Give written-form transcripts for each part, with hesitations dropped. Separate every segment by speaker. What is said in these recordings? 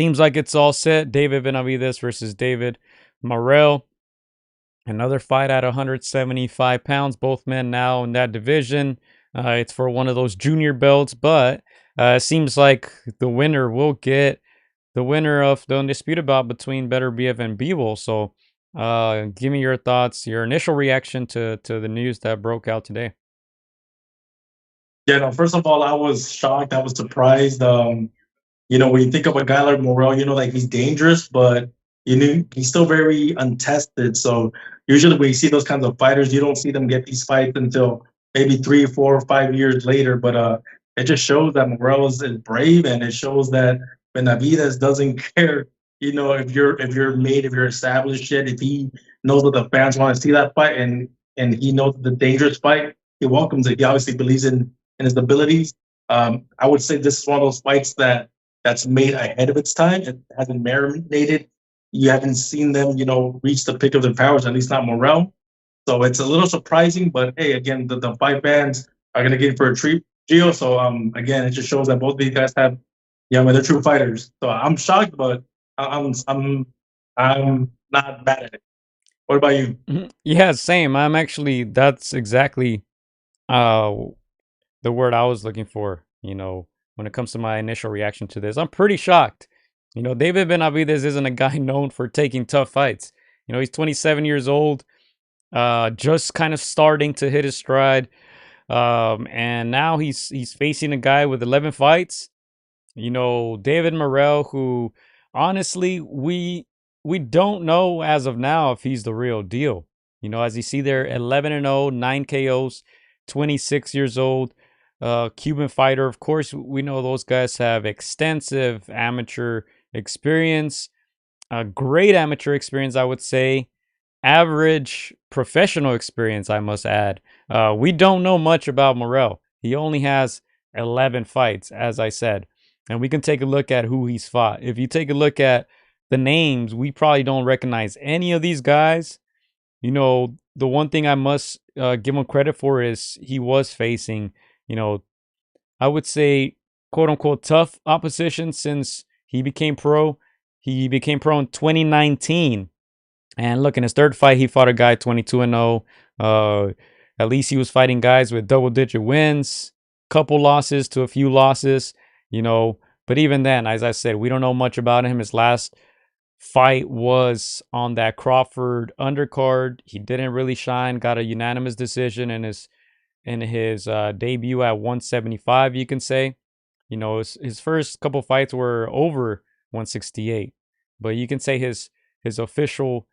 Speaker 1: seems like it's all set. David Benavidez versus David Morrell. Another fight at 175 pounds. Both men now in that division. It's for one of those junior belts, but it seems like the winner will get the winner of the undisputed bout between Beterbiev and Bivol. So, give me your thoughts, your initial reaction to the news that broke out today.
Speaker 2: Yeah, no, first of all, I was shocked. I was surprised. When you think of a guy like Morrell, like he's dangerous, but he's still very untested. So usually when you see those kinds of fighters, you don't see them get these fights until maybe 3, 4, 5 years later. But it just shows that Morrell is brave, and it shows that Benavidez doesn't care. If you're established yet, if he knows that the fans want to see that fight, and he knows the dangerous fight, he welcomes it. He obviously believes in his abilities. I would say this is one of those fights that's made ahead of its time. It hasn't marinated. You haven't seen them, reach the peak of their powers, at least not Morrell. So it's a little surprising, but hey, again, the fight fans are gonna get it for a treat, Gio. So again, it just shows that both of these guys have, they're true fighters. So I'm shocked, but I'm not mad at it. What about you?
Speaker 1: Yeah, same. That's exactly uh the word I was looking for, when it comes to my initial reaction to this. I'm pretty shocked. David Benavidez isn't a guy known for taking tough fights. He's 27 years old, just kind of starting to hit his stride. And now he's facing a guy with 11 fights. David Morrell, who honestly we don't know as of now if he's the real deal. As you see there, 11-0, 9 KOs, 26 years old, Cuban fighter. Of course, we know those guys have extensive amateur experience, a great amateur experience, I would say, average professional experience, I must add. We don't know much about Morrell. He only has 11 fights, as I said. And we can take a look at who he's fought. If you take a look at the names, we probably don't recognize any of these guys. The one thing I must give him credit for is he was facing, I would say, quote unquote, tough opposition since he became pro. He became pro in 2019. And look, in his third fight, he fought a guy 22-0. At least he was fighting guys with double digit wins, couple losses to a few losses, But even then, as I said, we don't know much about him. His last fight was on that Crawford undercard. He didn't really shine, got a unanimous decision in his debut at 175, you can say. His first couple fights were over 168, but you can say his official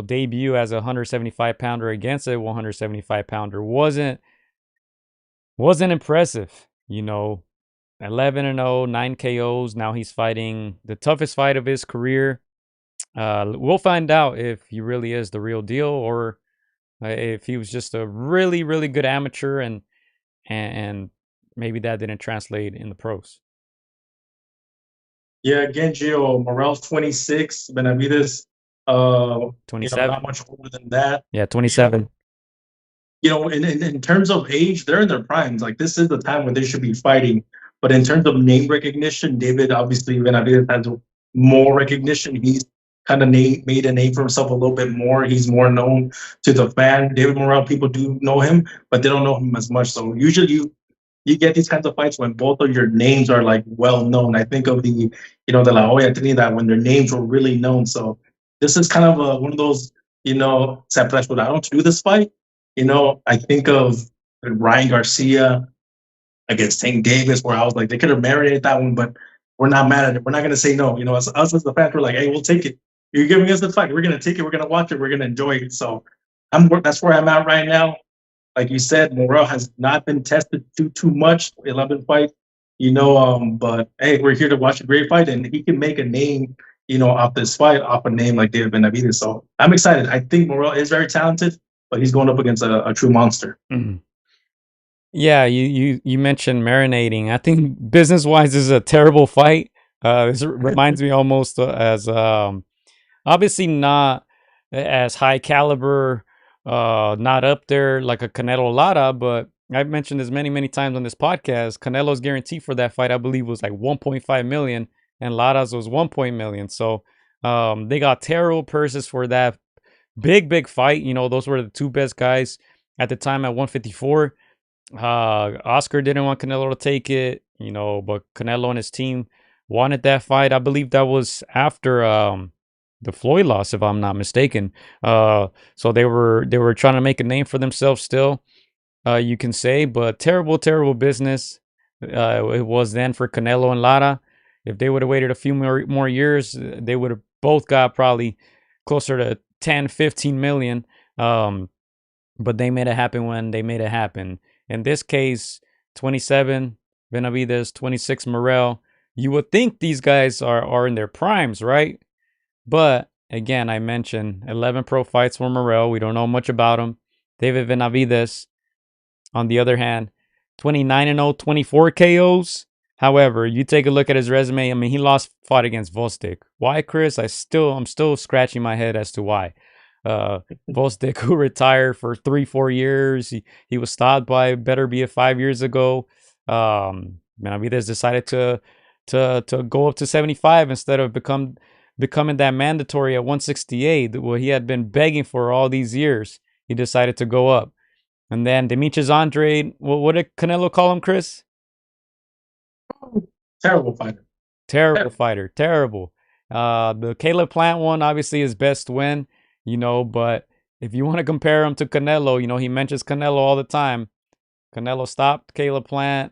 Speaker 1: debut as a 175 pounder against a 175 pounder wasn't impressive. 11-0, 9 KOs. Now he's fighting the toughest fight of his career. We'll find out if he really is the real deal, or if he was just a really, really good amateur, and maybe that didn't translate in the pros.
Speaker 2: Yeah, again, Gio, Morrell's 26, Benavidez, not
Speaker 1: 27.
Speaker 2: much older than that.
Speaker 1: Yeah, 27.
Speaker 2: In terms of age, they're in their primes. Like, this is the time when they should be fighting. But in terms of name recognition, David, obviously, Benavidez has more recognition. He's kind of made a name for himself a little bit more. He's more known to the fan. David Morrell, people do know him, but they don't know him as much. So usually you get these kinds of fights when both of your names are like well known. I think of the La Hoya Trinidad, when their names were really known. So this is kind of one of those, se apresuraron to do this fight. I think of Ryan Garcia against Tank Davis, where I was like, they could have marinated that one, but we're not mad at it. We're not going to say no. Us as the fans, we're like, hey, we'll take it. You're giving us the fight. We're going to take it. We're going to watch it. We're going to enjoy it. So that's where I'm at right now. Like you said, Morrell has not been tested too much. 11 fights, but hey, we're here to watch a great fight, and he can make a name, off this fight, off a name like David Benavidez. So I'm excited. I think Morrell is very talented, but he's going up against a true monster.
Speaker 1: Mm-hmm. Yeah, you mentioned marinating. I think business wise, this is a terrible fight. This reminds me almost as obviously not as high caliber, not up there like a Canelo Lara, but I've mentioned this many times on this podcast. Canelo's guarantee for that fight, I believe, was like 1.5 million. and Lara's was 1 million. So they got terrible purses for that big fight. You know, those were the two best guys at the time at 154. Oscar didn't want Canelo to take it, you know, but Canelo and his team wanted that fight. I believe that was after the Floyd loss, if I'm not mistaken. So they were trying to make a name for themselves still, you can say, but terrible business. It was then for Canelo and Lara. If they would have waited a few more years, they would have both got probably closer to 10, 15 million. Um, but they made it happen when they made it happen. In this case, 27 Benavidez, 26 Morrell. You would think these guys are in their primes, right? But again, I mentioned 11 pro fights for Morrell. We don't know much about him. David Benavidez, on the other hand, 29 and 0, 24 KOs. However, you take a look at his resume. I mean, he lost fought against Vostik. Why, Chris? I'm still scratching my head as to why. Vostik, who retired for 3-4 years, he was stopped by Better Be It 5 years ago. Benavidez decided to go up to 75 instead of becoming that mandatory at 168. What he had been begging for all these years. He decided to go up. And then Demetrius Andrade, what did Canelo call him, Chris?
Speaker 2: Terrible fighter.
Speaker 1: Terrible fighter, terrible. The Caleb Plant one, obviously his best win, you know, but if you want to compare him to Canelo, you know, he mentions Canelo all the time. Canelo stopped Caleb Plant,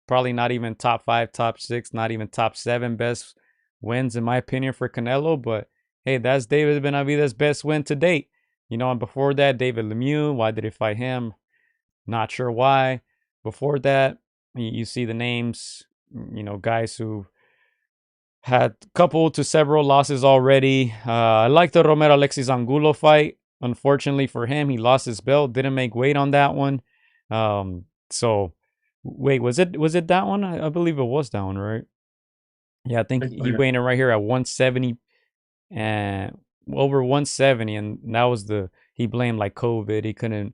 Speaker 1: probably not even top 5, top 6, not even top 7 best wins, in my opinion, for Canelo. But hey, that's David Benavidez's best win to date. You know, and before that, David Lemieux, why did he fight him? Not sure why. Before that, you see the names, you know, guys who had couple to several losses already. I like the Romero Alexis Angulo fight. Unfortunately for him, he lost his belt. Didn't make weight on that one. So wait, was it that one? I believe it was that one, right? Yeah, I think he weighed in right here at 170 and over 170, and that was he blamed like COVID.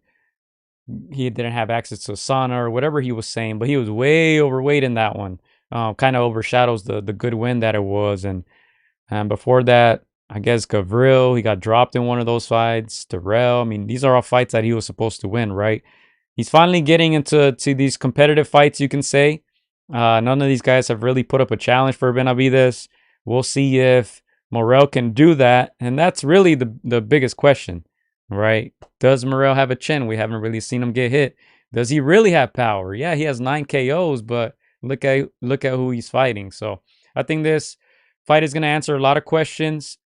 Speaker 1: He didn't have access to a sauna or whatever he was saying, but he was way overweight in that one. Kind of overshadows the good win that it was. And before that, I guess Gavril, he got dropped in one of those fights. Terrell, I mean, these are all fights that he was supposed to win, right? He's finally getting into these competitive fights, you can say. None of these guys have really put up a challenge for Benavidez. We'll see if Morrell can do that. And that's really the biggest question, right? Does Morrell have a chin? We haven't really seen him get hit. Does he really have power? Yeah, he has 9 KOs, but look at who he's fighting. So I think this fight is going to answer a lot of questions.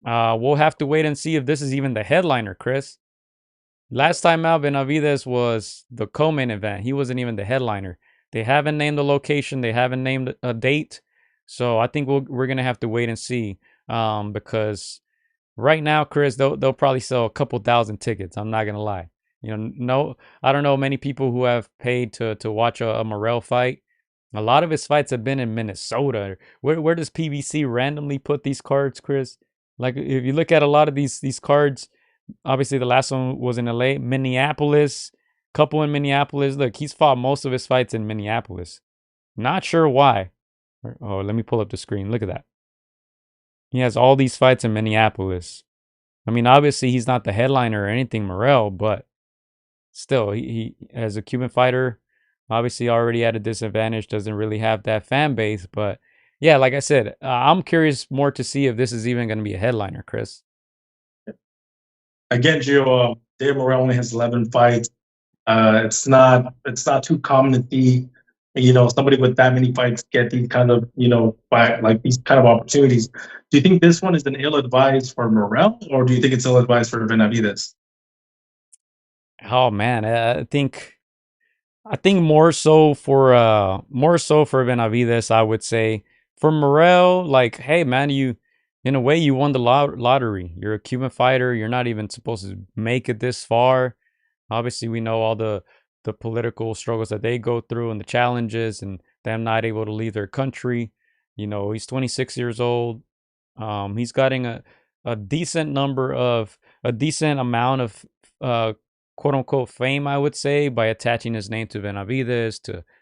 Speaker 1: We'll have to wait and see if this is even the headliner, Chris. Last time out, Benavidez was the co-main event. He wasn't even the headliner. They haven't named the location. They haven't named a date. So I think we're going to have to wait and see, because right now, Chris, they'll probably sell a couple thousand tickets. I'm not going to lie. You know, no, I don't know many people who have paid to watch a Morrell fight. A lot of his fights have been in Minnesota. Where does PBC randomly put these cards, Chris? Like if you look at a lot of these cards, obviously the last one was in LA, Minneapolis, couple in Minneapolis. Look, he's fought most of his fights in Minneapolis. Not sure why. Oh, let me pull up the screen. Look at that. He has all these fights in Minneapolis. I mean, obviously he's not the headliner or anything, Morrell, but still, he as a Cuban fighter, obviously already at a disadvantage, doesn't really have that fan base. But yeah, like I said, I'm curious more to see if this is even going to be a headliner, Chris.
Speaker 2: Again, Gio, Dave Morrell only has 11 fights. It's not too common to see, somebody with that many fights get these kind of, fight, like these kind of opportunities. Do you think this one is an ill advised for Morrell, or do you think it's ill advised for Benavidez?
Speaker 1: Oh man, I think more so for Benavidez, I would say. For Morrell, like, hey man, you in a way you won the lottery. You're a Cuban fighter. You're not even supposed to make it this far. Obviously, we know all the political struggles that they go through and the challenges and them not able to leave their country. You know, he's 26 years old. He's getting a decent a decent amount of quote unquote fame, I would say, by attaching his name to Benavidez,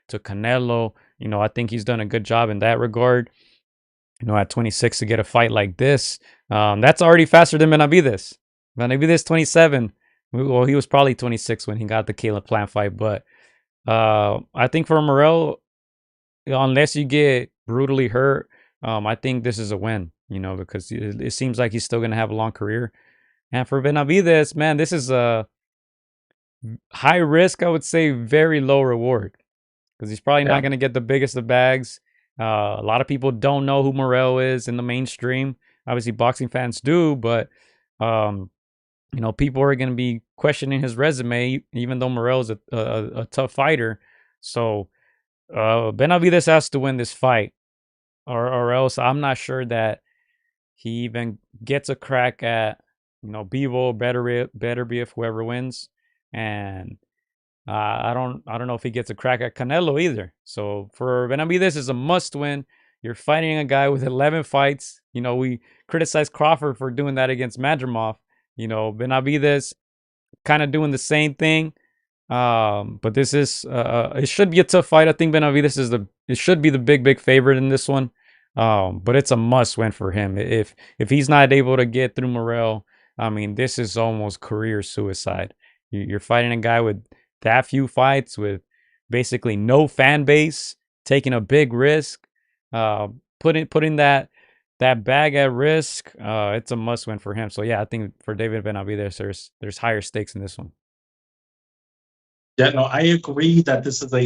Speaker 1: to Canelo. You know, I think he's done a good job in that regard. at 26 to get a fight like this, that's already faster than Benavidez. Benavidez 27. Well, he was probably 26 when he got the Caleb Plant fight, but I think for Morrell, unless you get brutally hurt, I think this is a win. Because it seems like he's still gonna have a long career. And for Benavidez, man, this is a high risk. I would say very low reward because he's probably not
Speaker 2: Yeah.
Speaker 1: gonna get the biggest of bags. A lot of people don't know who Morrell is in the mainstream. Obviously, boxing fans do, but um, people are going to be questioning his resume, even though Morrell is a tough fighter. So Benavidez has to win this fight, or else I'm not sure that he even gets a crack at Bevo, better be if whoever wins, and I don't know if he gets a crack at Canelo either. So for Benavidez, is a must win. You're fighting a guy with 11 fights. We criticized Crawford for doing that against Madrimov. Benavidez kind of doing the same thing. But this is it should be a tough fight. I think Benavidez it should be the big favorite in this one. But it's a must win for him. If he's not able to get through Morrell, I mean, this is almost career suicide. You're fighting a guy with that few fights, with basically no fan base, taking a big risk, uh, putting that bag at risk. It's a must win for him. So yeah, I think for David Benavidez, there's higher stakes in this one.
Speaker 2: Yeah, no, I agree that this is a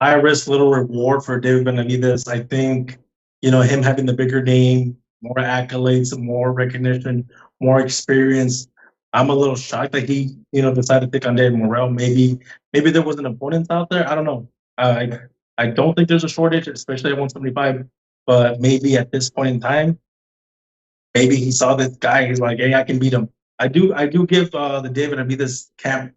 Speaker 2: high risk, little reward for David Benavidez. I think him having the bigger name, more accolades, more recognition, more experience. I'm a little shocked that he decided to pick on David Morrell. Maybe there was an opponent out there. I don't know. I don't think there's a shortage, especially at 175. But maybe at this point in time, maybe he saw this guy. He's like, hey, I can beat him. I do give the David Benavidez camp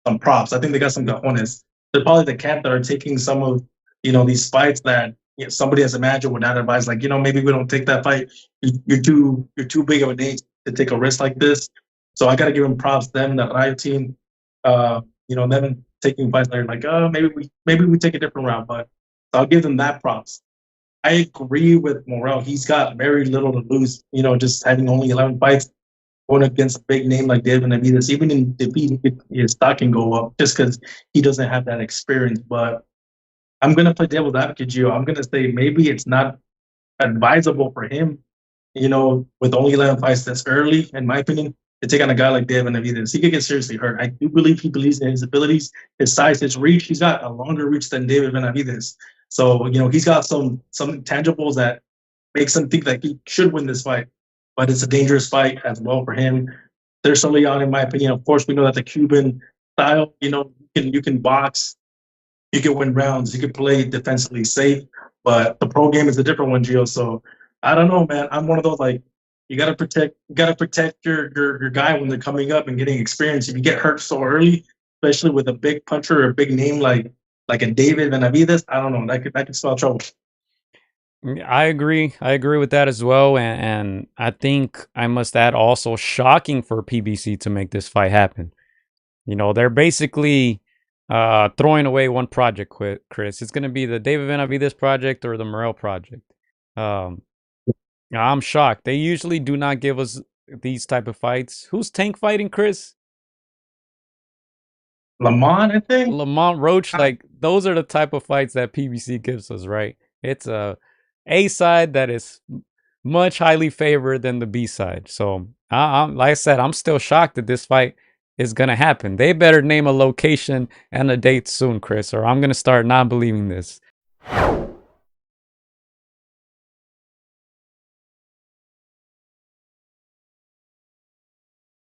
Speaker 2: some props. I think they got some cojones. They're probably the camp that are taking some of these fights that somebody as a manager would not advise. Like maybe we don't take that fight. You're too big of a name to take a risk like this. So I got to give them props. Them, the Riot team, them taking fights that are like, maybe we take a different route. But I'll give them that props. I agree with Morrell. He's got very little to lose. Just having only 11 fights, going against a big name like David Benavidez, even in defeat, his stock can go up just because he doesn't have that experience. But I'm gonna play devil's advocate, Gio. I'm gonna say maybe it's not advisable for him, with only 11 fights that's early, in my opinion, to take on a guy like David Benavidez. He could get seriously hurt. I do believe he believes in his abilities, his size, his reach. He's got a longer reach than David Benavidez. So, he's got some intangibles that makes him think that he should win this fight. But it's a dangerous fight as well for him. There's early on, in my opinion. Of course, we know that the Cuban style, you can box, you can win rounds, you can play defensively safe, but the pro game is a different one, Gio. So I don't know, man. I'm one of those like you gotta protect your guy when they're coming up and getting experience. If you get hurt so early, especially with a big puncher or a big name like a David Benavidez, I don't know. That could spell trouble.
Speaker 1: I agree. I agree with that as well. And I think I must add also shocking for PBC to make this fight happen. They're basically throwing away one project, Chris. It's going to be the David Benavidez project or the Morrell project. Um, I'm shocked. They usually do not give us these type of fights. Who's tank fighting, Chris?
Speaker 2: Lamont, I think.
Speaker 1: Lamont Roach. Like those are the type of fights that PBC gives us, right? It's a side that is much highly favored than the B side. So I'm like I said, I'm still shocked that this fight is gonna happen. They better name a location and a date soon, Chris, or I'm gonna start not believing this.